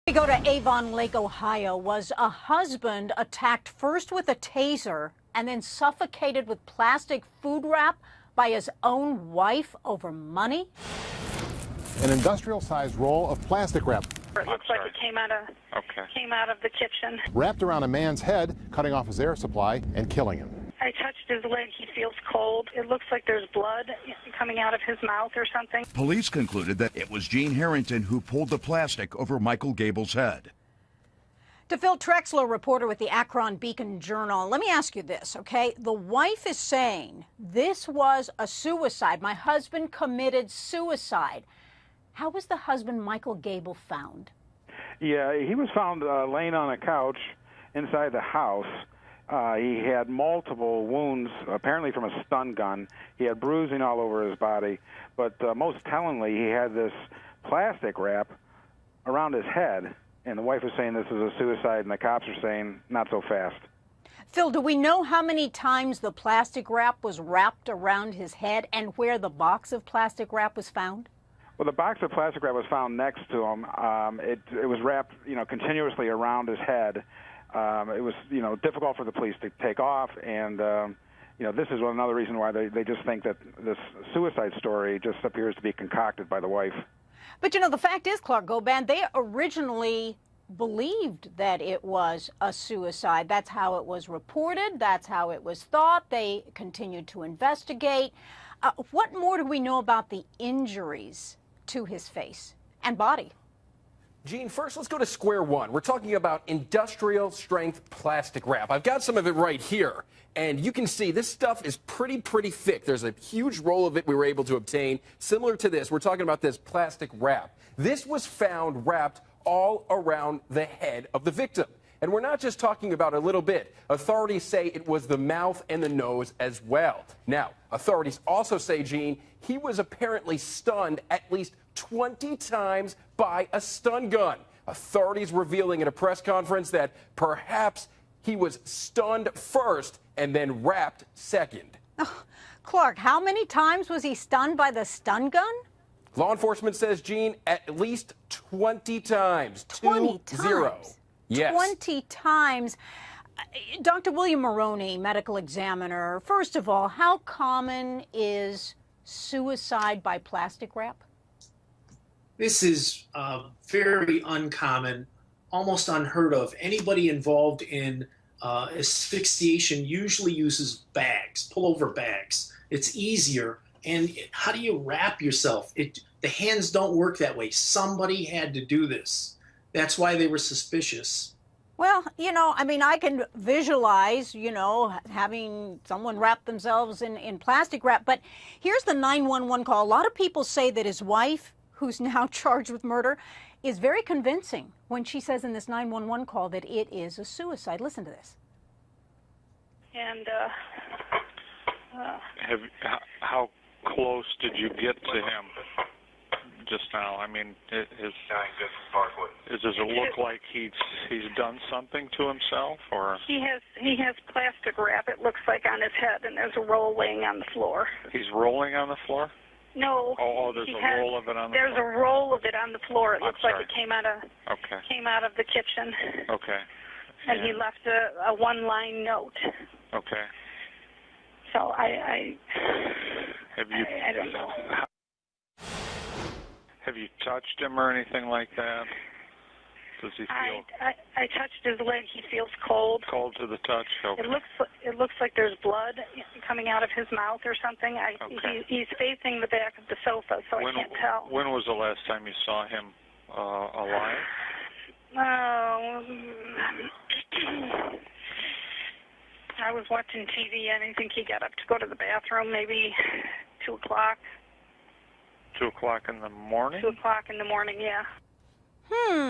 We go to Avon Lake, Ohio. Was a husband attacked first with a taser and then suffocated with plastic food wrap by his own wife over money? An industrial-sized roll of plastic wrap. It looks like it came out of the kitchen. Wrapped around a man's head, cutting off his air supply and killing him. I touched his leg. He feels cold. It looks like there's blood coming out of his mouth or something. Police concluded that it was Jeane Harrington who pulled the plastic over Michael Gable's head. To Phil Trexler, reporter with the Akron Beacon Journal, let me ask you this, okay? The wife is saying this was a suicide. My husband committed suicide. How was the husband, Michael Gable, found? Yeah, he was found laying on a couch inside the house. He had multiple wounds, apparently from a stun gun. He had bruising all over his body. But most tellingly, he had this plastic wrap around his head. And the wife was saying this is a suicide, and the cops are saying not so fast. Phil, do we know how many times the plastic wrap was wrapped around his head and where the box of plastic wrap was found? Well, the box of plastic wrap was found next to him. It was wrapped, continuously around his head. It was, difficult for the police to take off, and this is another reason why they just think that this suicide story just appears to be concocted by the wife. But, the fact is, Clark Goban, they originally believed that it was a suicide. That's how it was reported. That's how it was thought. They continued to investigate. What more do we know about the injuries to his face and body? Jeane, first let's go to square one. We're talking about industrial strength plastic wrap. I've got some of it right here, and you can see this stuff is pretty thick. There's a huge roll of it we were able to obtain. Similar to this, we're talking about this plastic wrap. This was found wrapped all around the head of the victim. And we're not just talking about a little bit. Authorities say it was the mouth and the nose as well. Now, authorities also say, Jeane, he was apparently stunned at least 20 times by a stun gun. Authorities revealing at a press conference that perhaps he was stunned first and then wrapped second. Oh, Clark, how many times was he stunned by the stun gun? Law enforcement says, Jeane, at least 20 times. 20 times? Yes. 20 times. Dr. William Maroney, medical examiner, first of all, how common is suicide by plastic wrap? This is very uncommon, almost unheard of. Anybody involved in asphyxiation usually uses bags, pullover bags. It's easier. And how do you wrap yourself? The hands don't work that way. Somebody had to do this. That's why they were suspicious. Well, I can visualize, having someone wrap themselves in plastic wrap. But here's the 911 call. A lot of people say that his wife, who's now charged with murder, is very convincing when she says in this 911 call that it is a suicide. Listen to this. And how close did you get to him just now? I mean, does it look like he's done something to himself, or he has plastic wrap, it looks like, on his head, and there's a roll laying on the floor. He's rolling on the floor? No. Oh, there's a roll of it on the floor. There's a roll of it on the floor. It looks like it came out of the kitchen. Okay. And he left a one-line note. Okay. So I don't know. Have you touched him or anything like that? Does he feel? I touched his leg. He feels cold. Cold to the touch. Okay. It looks like there's blood coming out of his mouth or something. He's facing the back of the sofa, so I can't tell. When was the last time you saw him alive? I was watching TV, and I think he got up to go to the bathroom, maybe 2 o'clock. 2 o'clock in the morning? 2 o'clock in the morning, yeah.